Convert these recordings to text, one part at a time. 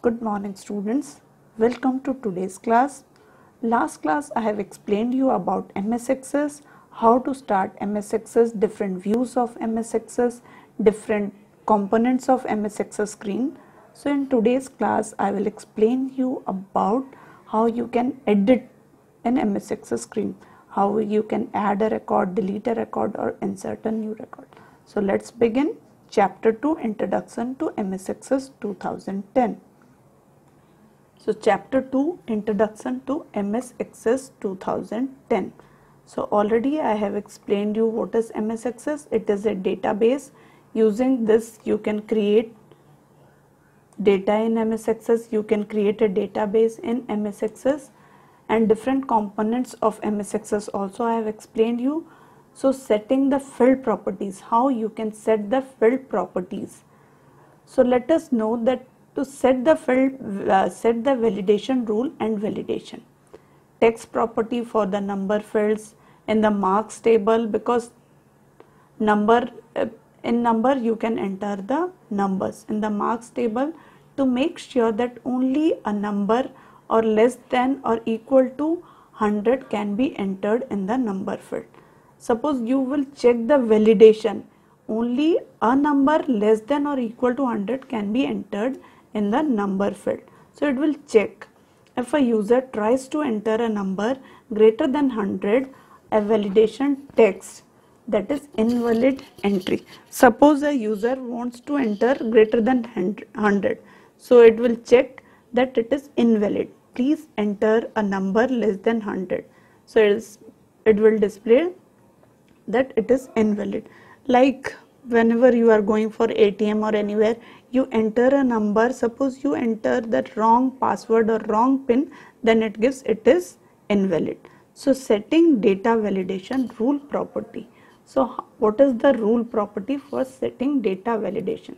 Good morning students. Welcome to today's class. Last class I have explained you about MS Access, how to start MS Access, different views of MS Access, different components of MS Access screen. So in today's class I will explain you about how you can edit an MS Access screen, how you can add a record, delete a record or insert a new record. So let's begin. Chapter 2, Introduction to MS Access 2010. So chapter 2, Introduction to MS Access 2010. So already I have explained you what is MS Access. It is a database. Using this you can create data in MS Access. You can create a database in MS Access and different components of MS Access also I have explained you. So setting the field properties, how you can set the field properties. So let us know that to set the field, set the validation rule and validation. Text property for the number fields in the marks table, because number in number you can enter the numbers in the marks table to make sure that only a number or less than or equal to 100 can be entered in the number field. Suppose you will check the validation, only a number less than or equal to 100 can be entered in the number field. So it will check. If a user tries to enter a number greater than 100, a validation text, that is invalid entry. Suppose a user wants to enter greater than 100, so it will check that it is invalid. Please enter a number less than 100. So it will display that it is invalid. Like whenever you are going for ATM or anywhere, you enter a number, suppose you enter that wrong password or wrong pin, then it gives it is invalid. So setting data validation rule property. So what is the rule property for setting data validation?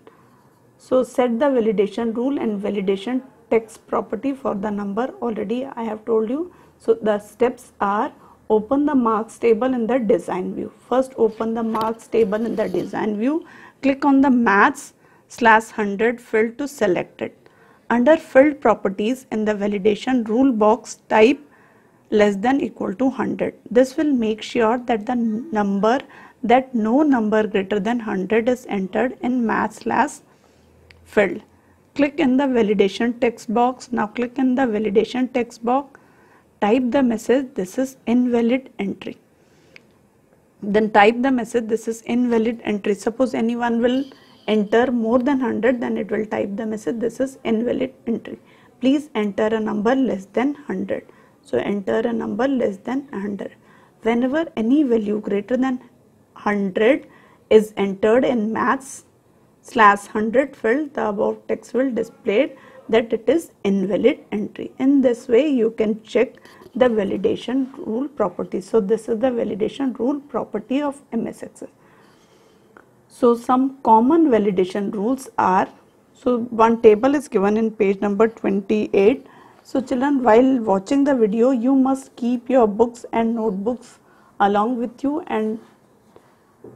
So set the validation rule and validation text property for the number, already I have told you. So the steps are: open the marks table in the design view. First open the marks table in the design view. Click on the maths/100 field to select it. Under field properties in the validation rule box, type less than equal to 100. This will make sure that no number greater than 100 is entered in maths/field. Click in the validation text box. Now click in the validation text box. Type the message, this is invalid entry. Then type the message, this is invalid entry. Suppose anyone will enter more than 100, then it will type the message, this is invalid entry. Please enter a number less than 100. So enter a number less than 100. Whenever any value greater than 100 is entered in maths/100 field, the above text will display that it is invalid entry. In this way you can check the validation rule property. So this is the validation rule property of MS Access. So some common validation rules are, so one table is given in page number 28. So children, while watching the video you must keep your books and notebooks along with you and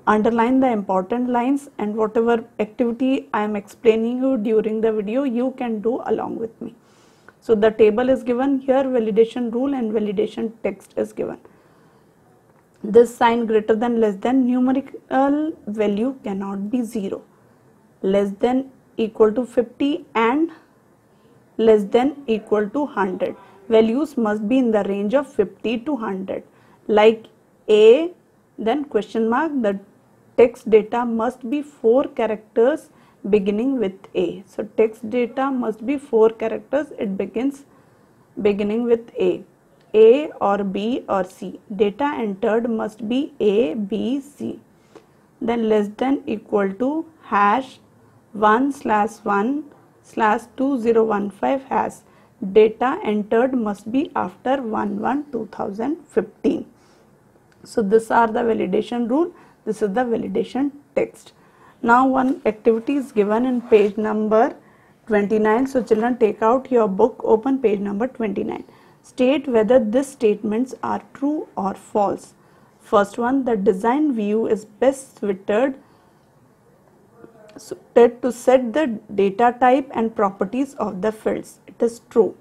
underline the important lines, and whatever activity I am explaining you during the video you can do along with me. So the table is given here, validation rule and validation text is given. This sign greater than less than, numerical value cannot be 0. Less than equal to 50 and less than equal to 100. Values must be in the range of 50 to 100. Like A, then question mark, the text data must be 4 characters beginning with A. So text data must be 4 characters, it begins beginning with A or B or C. Data entered must be A, B, C. Then less than equal to #1/1/2015 data entered must be after 1/1/2015. So these are the validation rule. This is the validation text. Now one activity is given in page number 29. So children, take out your book, open page number 29. State whether these statements are true or false. First one, the design view is best to set the data type and properties of the fields. It is true.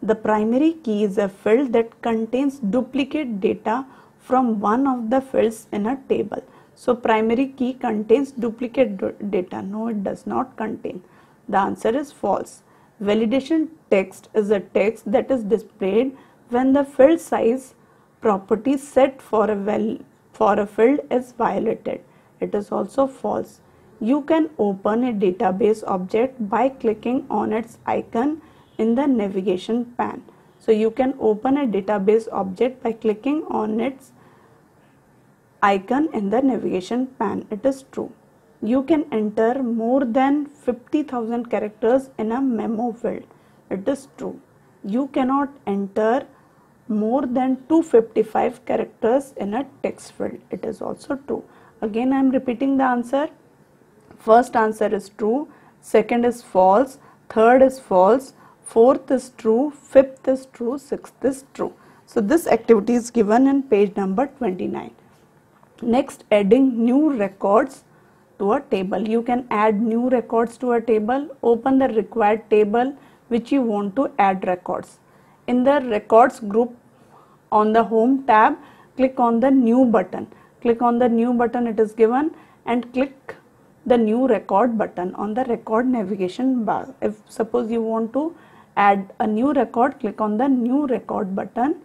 The primary key is a field that contains duplicate data from one of the fields in a table. So primary key contains duplicate data. No, it does not contain. The answer is false. Validation text is a text that is displayed when the field size property set for a field is violated. It is also false. You can open a database object by clicking on its icon in the navigation pane. So you can open a database object by clicking on its icon in the navigation pane. It is true. You can enter more than 50,000 characters in a memo field. It is true. You cannot enter more than 255 characters in a text field. It is also true. Again, I am repeating the answer. First answer is true, second is false, third is false, fourth is true, fifth is true, sixth is true. So this activity is given in page number 29. Next, adding new records to a table. You can add new records to a table. Open the required table which you want to add records. In the records group on the home tab, click on the new button. Click on the new button, it is given, and click the new record button on the record navigation bar. If suppose you want to add a new record, click on the new record button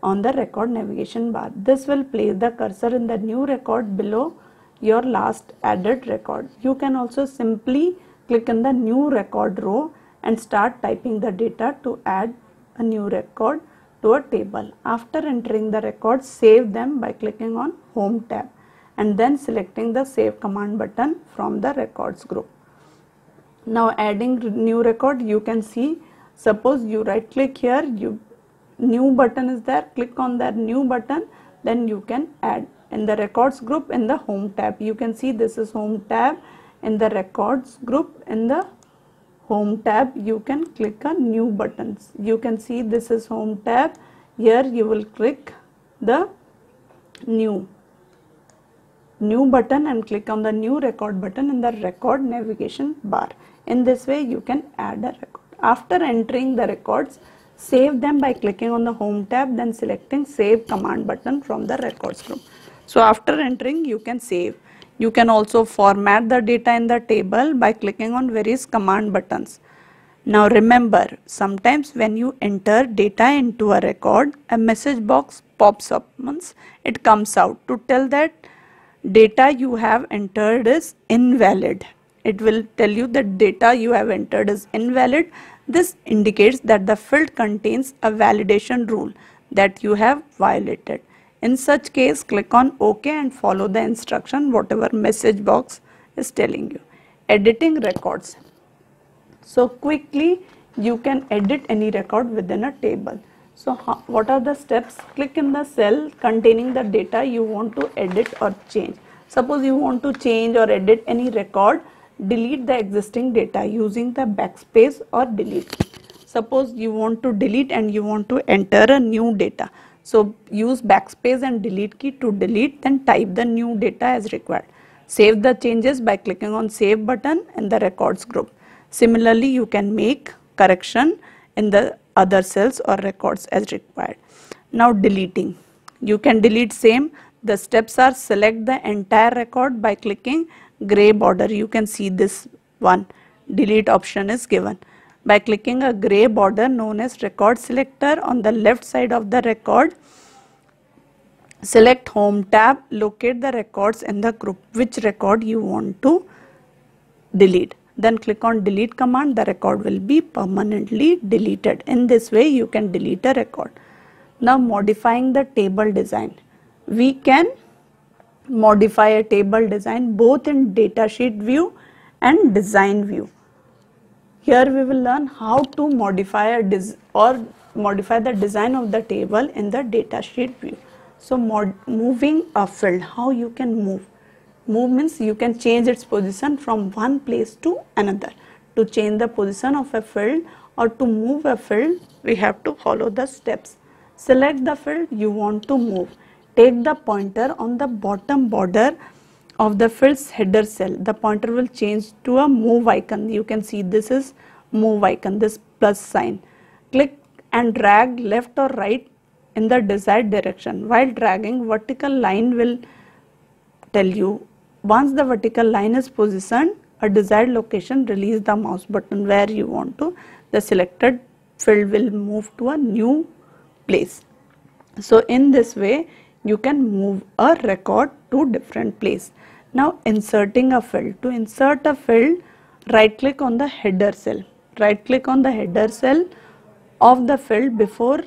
on the record navigation bar. This will place the cursor in the new record below your last added record. You can also simply click in the new record row and start typing the data to add a new record to a table. After entering the records, save them by clicking on home tab and then selecting the save command button from the records group. Now adding new record, you can see, suppose you right click here, new button is there, click on that new button, then you can add in the records group in the home tab. You can see this is home tab. In the records group in the home tab, you can click on new buttons. You can see this is home tab. Here you will click the new button and click on the new record button in the record navigation bar. In this way you can add a record. After entering the records, save them by clicking on the home tab, then selecting save command button from the records group. So after entering, you can save. You can also format the data in the table by clicking on various command buttons. Now remember, sometimes when you enter data into a record, a message box pops up once it comes out to tell that data you have entered is invalid. It will tell you that data you have entered is invalid. This indicates that the field contains a validation rule that you have violated. In such case, click on OK and follow the instruction whatever message box is telling you. Editing records. So quickly you can edit any record within a table. So what are the steps? Click in the cell containing the data you want to edit or change. Suppose you want to change or edit any record, delete the existing data using the backspace or delete. Suppose you want to delete and you want to enter a new data. So use backspace and delete key to delete, then type the new data as required. Save the changes by clicking on save button in the records group. Similarly, you can make correction in the other cells or records as required. Now deleting. You can delete same. The steps are select the entire record by clicking gray border. You can see this one. Delete option is given. By clicking a gray border known as record selector on the left side of the record, select home tab, locate the records in the group, which record you want to delete. Then click on delete command, the record will be permanently deleted. In this way you can delete a record. Now modifying the table design. We can modify a table design both in datasheet view and design view. Here we will learn how to modify modify the design of the table in the datasheet view. So moving a field, how you can move. Move means you can change its position from one place to another. To change the position of a field or to move a field, we have to follow the steps. Select the field you want to move. Take the pointer on the bottom border of the field's header cell, the pointer will change to a move icon. You can see this is move icon, this plus sign. Click and drag left or right in the desired direction. While dragging, vertical line will tell you. Once the vertical line is positioned, a desired location, release the mouse button where you want to. The selected field will move to a new place. So in this way, you can move a record to different place. Now inserting a field. To insert a field, right click on the header cell. Right click on the header cell of the field before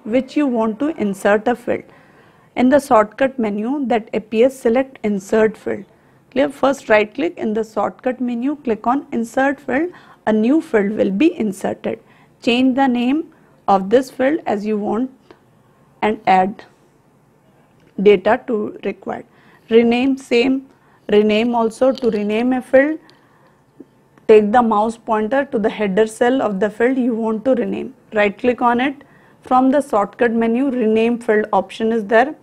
which you want to insert a field. In the shortcut menu that appears, select insert field. Clear? First right click in the shortcut menu, click on insert field. A new field will be inserted. Change the name of this field as you want and add data to required. Rename, same, rename also. To rename a field, take the mouse pointer to the header cell of the field you want to rename. Right click on it. From the shortcut menu, rename field option is there.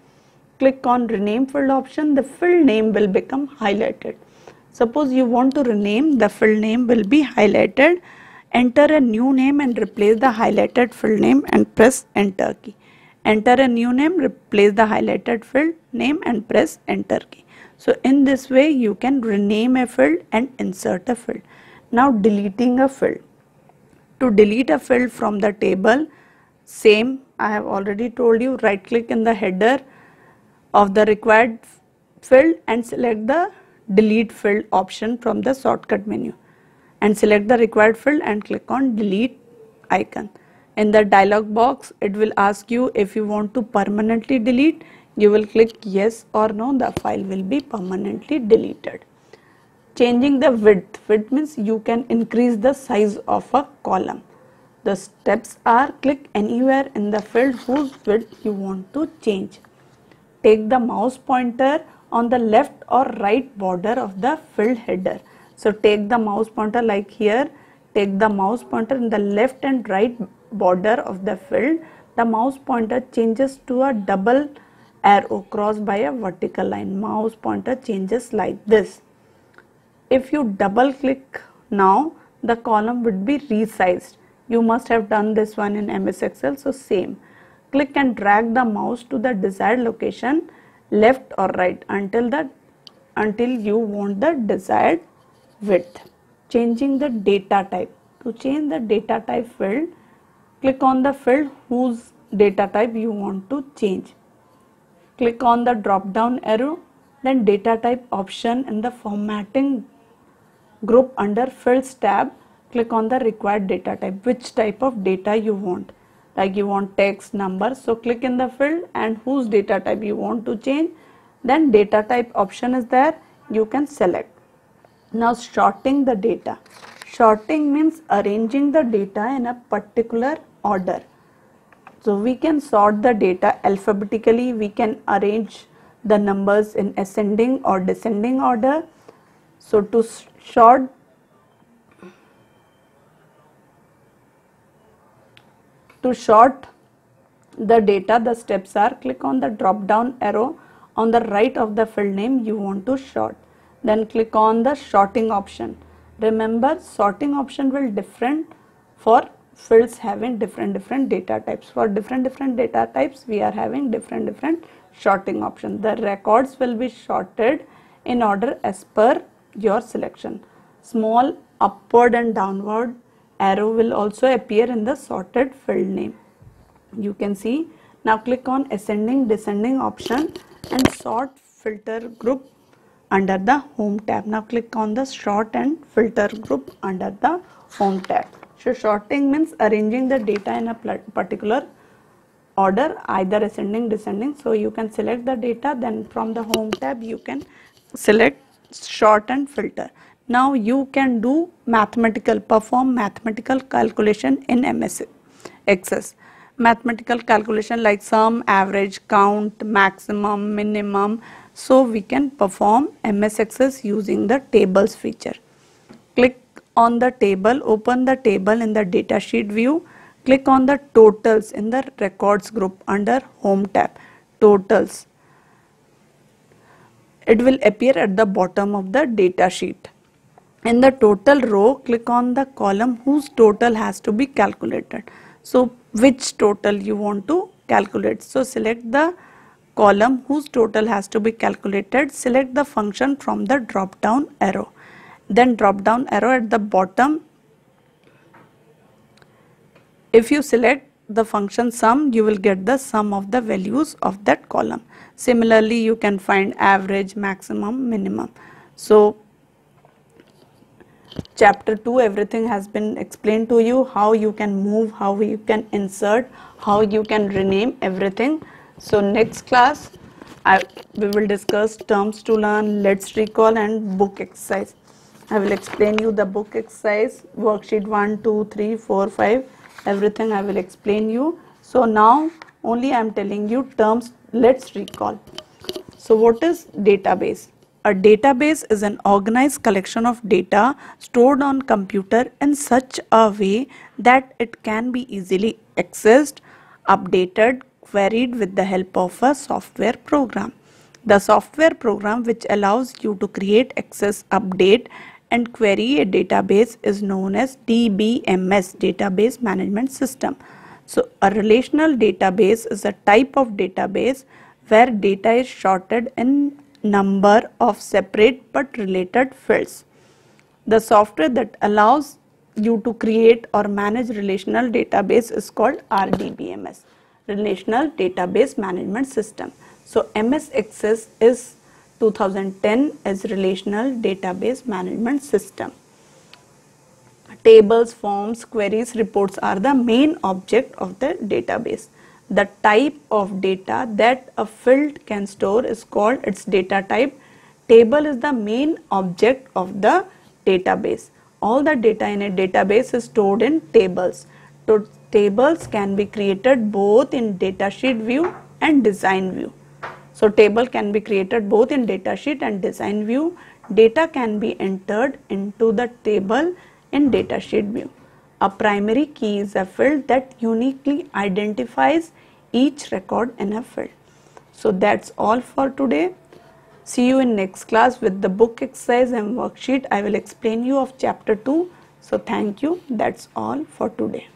Click on rename field option, the field name will become highlighted. Suppose you want to rename, the field name will be highlighted. Enter a new name and replace the highlighted field name and press enter key. Enter a new name, replace the highlighted field name and press enter key. So in this way you can rename a field and insert a field. Now deleting a field. To delete a field from the table, same, I have already told you, right click in the header of the required field and select the delete field option from the shortcut menu and select the required field and click on delete icon. In the dialog box, it will ask you if you want to permanently delete. You will click yes or no, the file will be permanently deleted. Changing the width. Width means you can increase the size of a column. The steps are: click anywhere in the field whose width you want to change. Take the mouse pointer on the left or right border of the field header. So take the mouse pointer like here, take the mouse pointer in the left and right border of the field. The mouse pointer changes to a double arrow crossed by a vertical line. Mouse pointer changes like this. If you double click now, the column would be resized. You must have done this one in MS Excel, so same. Click and drag the mouse to the desired location, left or right, until you want the desired width. Changing the data type. To change the data type field, click on the field whose data type you want to change. Click on the drop down arrow, then data type option in the formatting group under fields tab. Click on the required data type, which type of data you want. Like you want text, numbers, so click in the field and whose data type you want to change. Then data type option is there, you can select. Now sorting the data. Sorting means arranging the data in a particular order. So we can sort the data alphabetically, we can arrange the numbers in ascending or descending order. So to sort the data, the steps are: click on the drop down arrow on the right of the field name you want to sort. Then click on the sorting option. Remember, sorting option will different for fields having different data types. For different data types, we are having different sorting options. The records will be sorted in order as per your selection. Small upward and downward arrow will also appear in the sorted field name. You can see. Now click on ascending descending option and sort filter group under the home tab. Now click on the sort and filter group under the home tab. So sorting means arranging the data in a particular order, either ascending descending. So you can select the data, then from the home tab you can select sort and filter. Now you can do perform mathematical calculation in MS Access. Mathematical calculation like sum, average, count, maximum, minimum. So we can perform MS Access using the tables feature. Click on the table, open the table in the datasheet view. Click on the totals in the records group under home tab. Totals. it will appear at the bottom of the data sheet. In the total row, click on the column whose total has to be calculated. So which total you want to calculate? So select the column whose total has to be calculated. Select the function from the drop down arrow. Then drop down arrow at the bottom. If you select the function sum, you will get the sum of the values of that column. Similarly, you can find average, maximum, minimum. So chapter 2, everything has been explained to you, how you can move, how you can insert, how you can rename everything. So next class we will discuss terms to learn, let's recall, and book exercise. I will explain you the book exercise, worksheet 1, 2, 3, 4, 5, everything I will explain you. So now only I am telling you terms, let's recall. So what is database? A database is an organized collection of data stored on computer in such a way that it can be easily accessed, updated, queried with the help of a software program. The software program which allows you to create, access, update and query a database is known as DBMS, Database Management System. So a relational database is a type of database where data is sorted in number of separate but related fields. The software that allows you to create or manage relational database is called RDBMS, Relational Database Management System. So MS Access is 2010 as Relational Database Management System. Tables, forms, queries, reports are the main object of the database. The type of data that a field can store is called its data type. Table is the main object of the database. All the data in a database is stored in tables. So tables can be created both in datasheet view and design view. So table can be created both in datasheet and design view. Data can be entered into the table in datasheet view. A primary key is a field that uniquely identifies each record in a field. So that's all for today. See you in next class with the book exercise and worksheet. I will explain you of chapter 2. So thank you. That's all for today.